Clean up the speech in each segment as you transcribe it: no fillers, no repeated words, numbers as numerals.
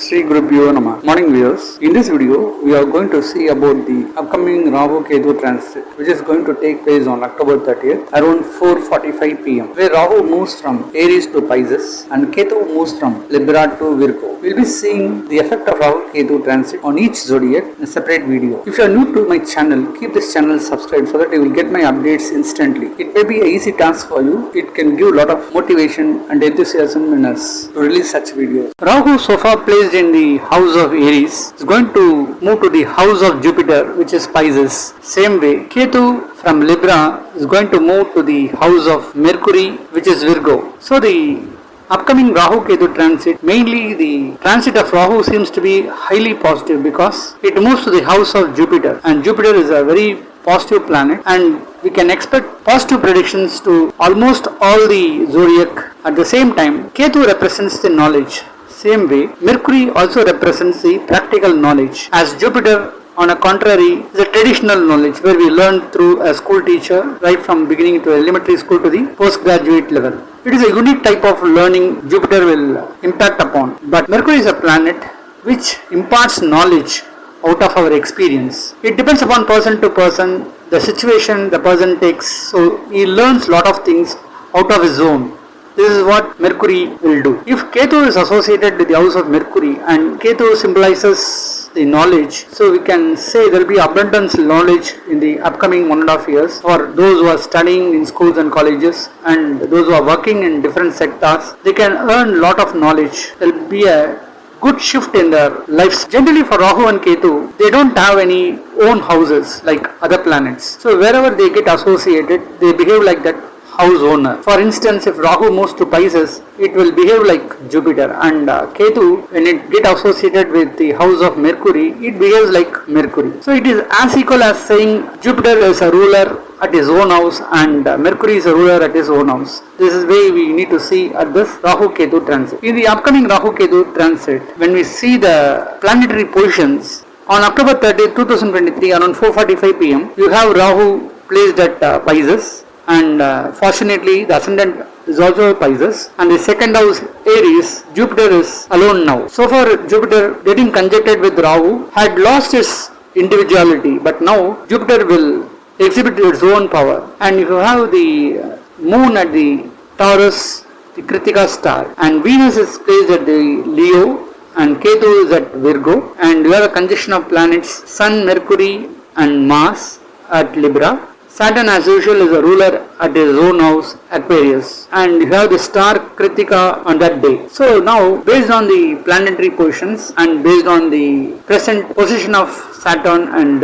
Sri Gurubhyo Namah. Morning viewers. In this video, we are going to see about the upcoming Rahu Ketu transit, which is going to take place on October 30th around 4:45 p.m. where Rahu moves from Aries to Pisces and Ketu moves from Libra to Virgo. We'll be seeing the effect of Rahu Ketu transit on each zodiac in a separate video. If you are new to my channel, keep this channel subscribed so that you will get my updates instantly. It may be an easy task for you. It can give a lot of motivation and enthusiasm in us to release such videos. Rahu, so far placed in the house of Aries, is going to move to the house of Jupiter, which is Pisces. Same way, Ketu from Libra is going to move to the house of Mercury, which is Virgo. So the upcoming Rahu Ketu transit, mainly the transit of Rahu seems to be highly positive because it moves to the house of Jupiter, and Jupiter is a very positive planet, and we can expect positive predictions to almost all the zodiac. At the same time, Ketu represents the knowledge. Same way, Mercury also represents the practical knowledge, as Jupiter on a contrary is a traditional knowledge where we learn through a school teacher right from beginning to elementary school to the postgraduate level. It is a unique type of learning Jupiter will impact upon, but Mercury is a planet which imparts knowledge out of our experience. It depends upon person to person, the situation the person takes, so he learns lot of things out of his own. This is what Mercury will do. If Ketu is associated with the house of Mercury and Ketu symbolizes the knowledge, so we can say there will be abundance knowledge in the upcoming 1.5 years for those who are studying in schools and colleges and those who are working in different sectors. They can earn lot of knowledge. There will be a good shift in their lives. Generally for Rahu and Ketu, they don't have any own houses like other planets. So wherever they get associated, they behave like that house owner. For instance, if Rahu moves to Pisces, it will behave like Jupiter, and Ketu, when it get associated with the house of Mercury, it behaves like Mercury. So it is as equal as saying Jupiter is a ruler at his own house and Mercury is a ruler at his own house. This is way we need to see at this Rahu Ketu transit. In the upcoming Rahu Ketu transit, when we see the planetary positions, on October 30, 2023 around 4:45 p.m, you have Rahu placed at Pisces, and fortunately the ascendant is also Pisces, and the second house Aries, Jupiter is alone now. So far Jupiter getting conjuncted with Rahu had lost its individuality, but now Jupiter will exhibit its own power, and you have the moon at the Taurus, the Kritika star, and Venus is placed at the Leo, and Ketu is at Virgo, and you have a conjunction of planets Sun, Mercury and Mars at Libra. Saturn as usual is a ruler at his own house, Aquarius, and you have the star Kritika on that day. So now, based on the planetary positions and based on the present position of Saturn and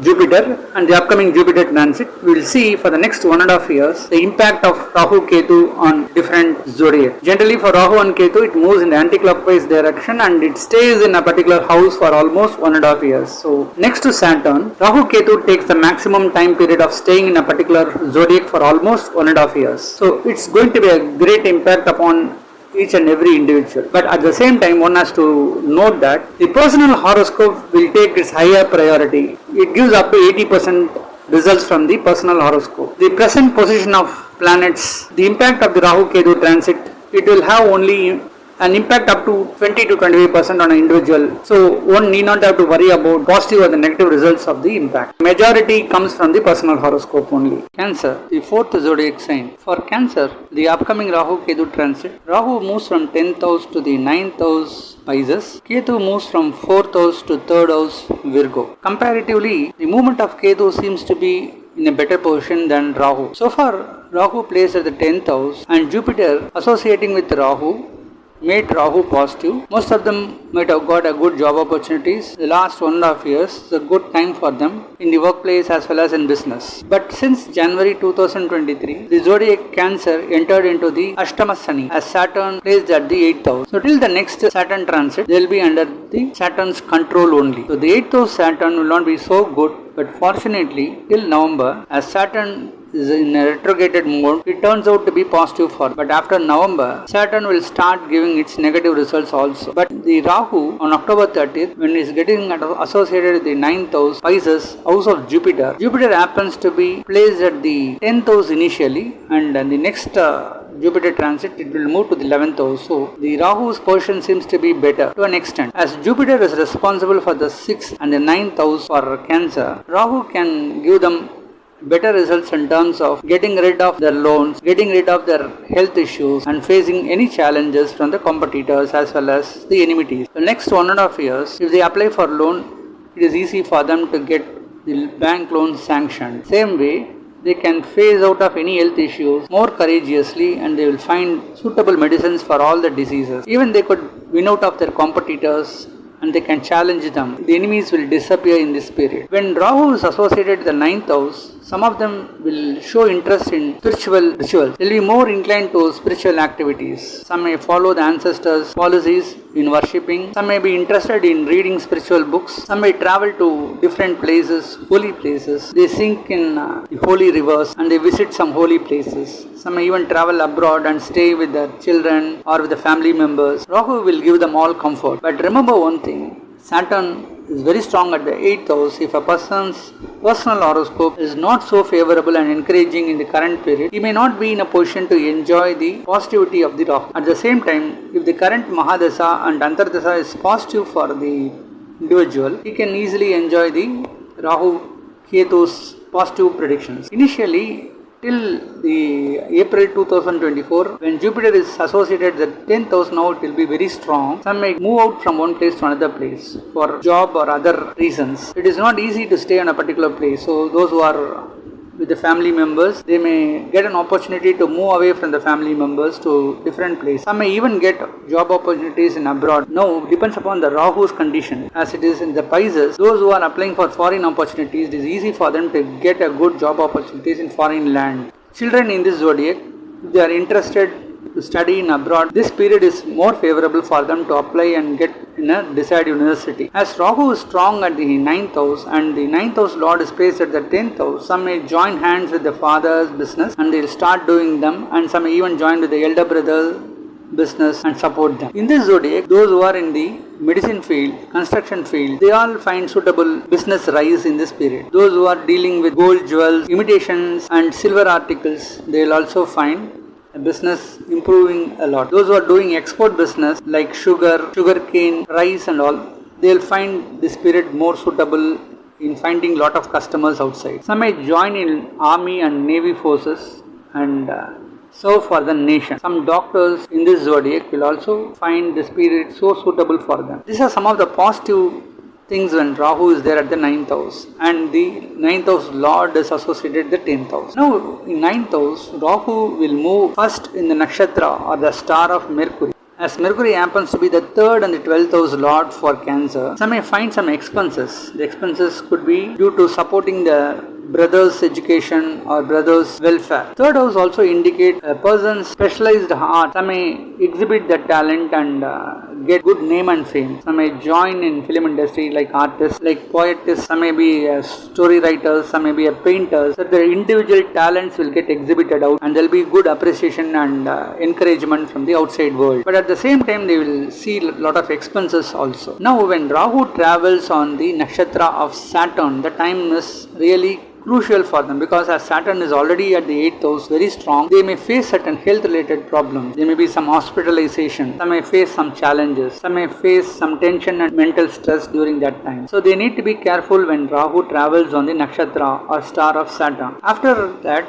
Jupiter and the upcoming Jupiter transit, we will see for the next 1.5 years the impact of Rahu Ketu on different zodiac. Generally for Rahu and Ketu, it moves in the anti-clockwise direction and it stays in a particular house for almost 1.5 years. So next to Saturn, Rahu Ketu takes the maximum time period of staying in a particular zodiac for almost 1.5 years. So it's going to be a great impact upon each and every individual. But at the same time, one has to note that the personal horoscope will take its higher priority. It gives up to 80% results from the personal horoscope. The present position of planets, the impact of the Rahu Ketu transit, it will have only an impact up to 20 to 25% on an individual. So one need not have to worry about positive or the negative results of the impact. Majority comes from the personal horoscope only. Cancer, the fourth zodiac sign. For Cancer, the upcoming Rahu Ketu transit, Rahu moves from 10th house to the 9th house Pisces. Ketu moves from 4th house to 3rd house Virgo. Comparatively, the movement of Ketu seems to be in a better position than Rahu. So far, Rahu placed at the 10th house and Jupiter associating with Rahu made Rahu positive. Most of them might have got a good job opportunities. The last 1.5 years is a good time for them in the workplace as well as in business. But since January 2023, the zodiac Cancer entered into the Ashtama Sani as Saturn placed at the 8th house. So till the next Saturn transit, they will be under the Saturn's control only. So the 8th house Saturn will not be so good, but fortunately till November, as Saturn is in a retrograded mode, it turns out to be positive for. But after November, Saturn will start giving its negative results also. But the Rahu on October 30th, when it is getting associated with the 9th house, Pisces, house of Jupiter, Jupiter happens to be placed at the 10th house initially, and the next Jupiter transit, it will move to the 11th house. So the Rahu's portion seems to be better to an extent. As Jupiter is responsible for the 6th and the 9th house for Cancer, Rahu can give them better results in terms of getting rid of their loans, getting rid of their health issues, and facing any challenges from the competitors as well as the enmities. The next 1.5 years, if they apply for loan, it is easy for them to get the bank loan sanctioned. Same way, they can phase out of any health issues more courageously, and they will find suitable medicines for all the diseases. Even they could win out of their competitors and they can challenge them. The enemies will disappear in this period. When Rahu is associated with the 9th house, some of them will show interest in spiritual rituals. They will be more inclined to spiritual activities. Some may follow the ancestors' policies in worshipping. Some may be interested in reading spiritual books. Some may travel to different places, holy places. They sink in the holy rivers and they visit some holy places. Some may even travel abroad and stay with their children or with the family members. Rahu will give them all comfort. But remember one thing, Saturn is very strong at the 8th house. If a person's personal horoscope is not so favorable and encouraging in the current period, he may not be in a position to enjoy the positivity of the Rahu. At the same time, if the current Mahadasa and Antardasa is positive for the individual, he can easily enjoy the Rahu Ketu's positive predictions. Initially, till the April 2024, when Jupiter is associated with the 10th house, now it will be very strong. Some may move out from one place to another place for job or other reasons. It is not easy to stay on a particular place. So those who are with the family members, they may get an opportunity to move away from the family members to different places. Some may even get job opportunities in abroad. Now, depends upon the Rahu's condition. As it is in the Pisces, those who are applying for foreign opportunities, it is easy for them to get a good job opportunities in foreign land. Children in this zodiac, if they are interested to study in abroad, this period is more favorable for them to apply and get in a desired university. As Rahu is strong at the 9th house and the 9th house lord is placed at the 10th house, some may join hands with the father's business and they will start doing them, and some may even join with the elder brother's business and support them. In this zodiac, those who are in the medicine field, construction field, they all find suitable business rise in this period. Those who are dealing with gold, jewels, imitations and silver articles, they will also find business improving a lot. Those who are doing export business like sugar cane, rice and all, they will find this period more suitable in finding lot of customers outside. Some may join in army and navy forces and serve for the nation. Some doctors in this zodiac will also find this period so suitable for them. These are some of the positive things when Rahu is there at the 9th house, and the 9th house lord is associated with the 10th house. Now in 9th house, Rahu will move first in the Nakshatra or the star of Mercury. As Mercury happens to be the 3rd and the 12th house lord for Cancer, some may find some expenses. The expenses could be due to supporting the brother's education or brother's welfare. 3rd house also indicates a person's specialized art. Some may exhibit their talent and get good name and fame. Some may join in film industry like artists, like poetess. Some may be story writers, some may be painters. So their individual talents will get exhibited out and there will be good appreciation and encouragement from the outside world. But at the same time, they will see a lot of expenses also. Now when Rahu travels on the nakshatra of Saturn, the time is really crucial for them, because as Saturn is already at the 8th house, very strong, they may face certain health related problems. There may be some hospitalization, some may face some challenges, some may face some tension and mental stress during that time. So they need to be careful when Rahu travels on the nakshatra or star of Saturn. After that,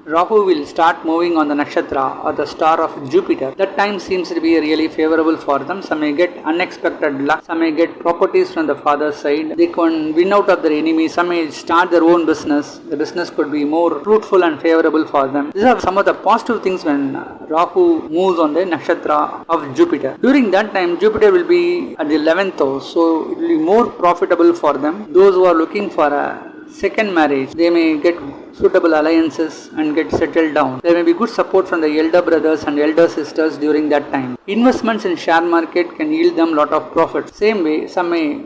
Rahu will start moving on the nakshatra or the star of Jupiter. That time seems to be really favorable for them. Some may get unexpected luck, some may get properties from the father's side, they can win out of their enemies, some may start their own business. The business could be more fruitful and favorable for them. These are some of the positive things when Rahu moves on the nakshatra of Jupiter. During that time, Jupiter will be at the 11th house, so it will be more profitable for them. Those who are looking for a second marriage, they may get suitable alliances and get settled down. There may be good support from the elder brothers and elder sisters during that time. Investments in share market can yield them lot of profit. Same way, some may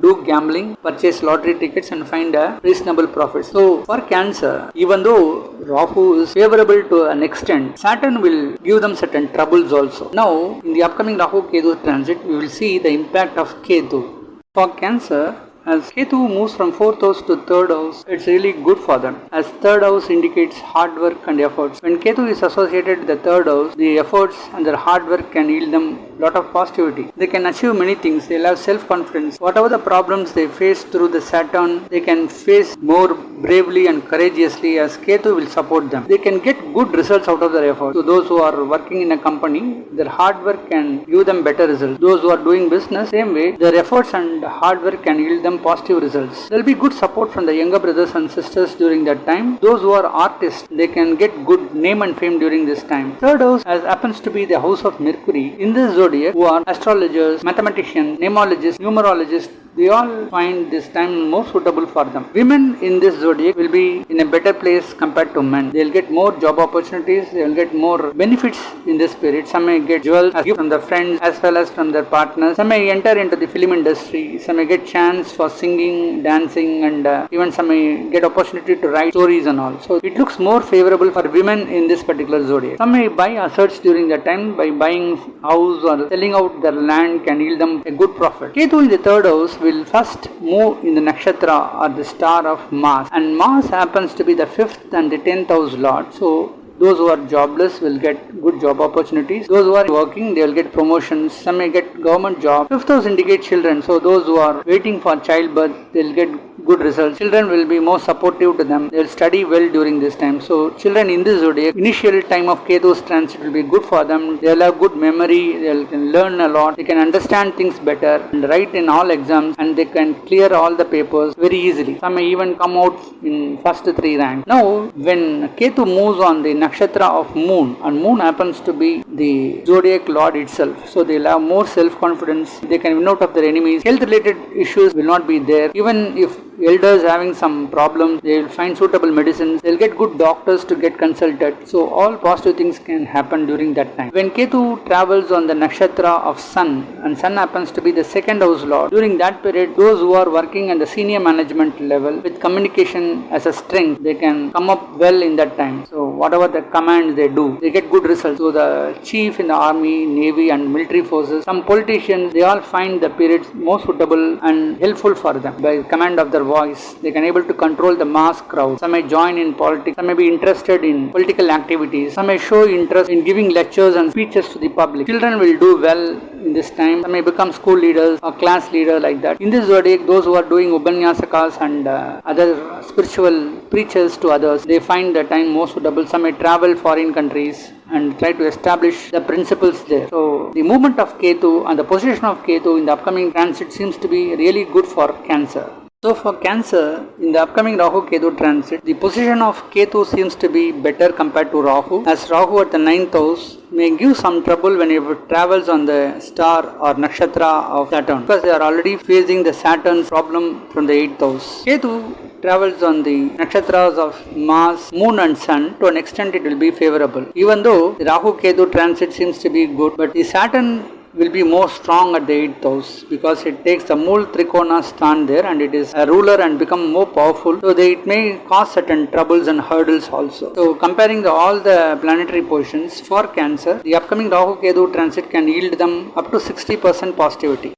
do gambling, purchase lottery tickets and find a reasonable profit. So for Cancer, even though Rahu is favorable to an extent, Saturn will give them certain troubles also. Now in the upcoming Rahu Ketu transit, we will see the impact of Ketu. For Cancer, As Ketu moves from 4th house to 3rd house, it's really good for them, as 3rd house indicates hard work and efforts. When Ketu is associated with the 3rd house, the efforts and their hard work can yield them lot of positivity. They can achieve many things. They'll have self-confidence. Whatever the problems they face through the Saturn, they can face more bravely and courageously, as Ketu will support them. They can get good results out of their efforts. So those who are working in a company, their hard work can give them better results. Those who are doing business, same way, their efforts and hard work can yield them positive results. There will be good support from the younger brothers and sisters during that time. Those who are artists, they can get good name and fame during this time. 3rd house as happens to be the house of Mercury. In this zodiac, who are astrologers, mathematicians, mnemologists, numerologists, they all find this time more suitable for them. Women in this zodiac will be in a better place compared to men. They will get more job opportunities, they will get more benefits in this period. Some may get jewels as gift from their friends as well as from their partners. Some may enter into the film industry. Some may get chance for singing, dancing, and even some may get opportunity to write stories and all. So it looks more favorable for women in this particular zodiac. Some may buy assets during that time. By buying house or selling out their land can yield them a good profit. Ketu in the 3rd house will first move in the Nakshatra or the star of Mars, and Mars happens to be the 5th and the 10th house lord. So those who are jobless will get good job opportunities. Those who are working, they will get promotions. Some may get government job. 5th house indicates children. So those who are waiting for childbirth, they will get good results. Children will be more supportive to them. They will study well during this time. So children in this zodiac, initial time of Ketu's transit will be good for them. They will have good memory. They can learn a lot. They can understand things better and write in all exams, and they can clear all the papers very easily. Some may even come out in first 3 ranks. Now when Ketu moves on the Nakshatra of Moon, and Moon happens to be the zodiac lord itself, so they will have more self-confidence. They can win out of their enemies. Health related issues will not be there. Even if elders having some problems, they will find suitable medicines. They will get good doctors to get consulted. So all positive things can happen during that time. When Ketu travels on the Nakshatra of Sun, and Sun happens to be the 2nd house lord, during that period, those who are working at the senior management level with communication as a strength, they can come up well in that time. So whatever the commands they do, they get good results. So the chief in the army, navy and military forces, some politicians, they all find the periods more suitable and helpful for them. By command of their voice, they can able to control the mass crowd. Some may join in politics. Some may be interested in political activities. Some may show interest in giving lectures and speeches to the public. Children will do well in this time. Some may become school leaders or class leader like that. In this zodiac, those who are doing upanyasakas and other spiritual preachers to others, they find the time more suitable. Some may travel foreign countries and try to establish the principles there. So the movement of Ketu and the position of Ketu in the upcoming transit seems to be really good for Cancer. So for Cancer, in the upcoming Rahu Ketu transit, the position of Ketu seems to be better compared to Rahu, as Rahu at the 9th house may give some trouble when it travels on the star or nakshatra of Saturn, because they are already facing the Saturn's problem from the 8th house. Ketu travels on the nakshatras of Mars, Moon and Sun. To an extent it will be favorable. Even though the Rahu Ketu transit seems to be good, but the Saturn will be more strong at the 8th house, because it takes the Mool Trikona stand there and it is a ruler and become more powerful. So it may cause certain troubles and hurdles also. So comparing all the planetary positions for Cancer, the upcoming Rahu Ketu transit can yield them up to 60% positivity.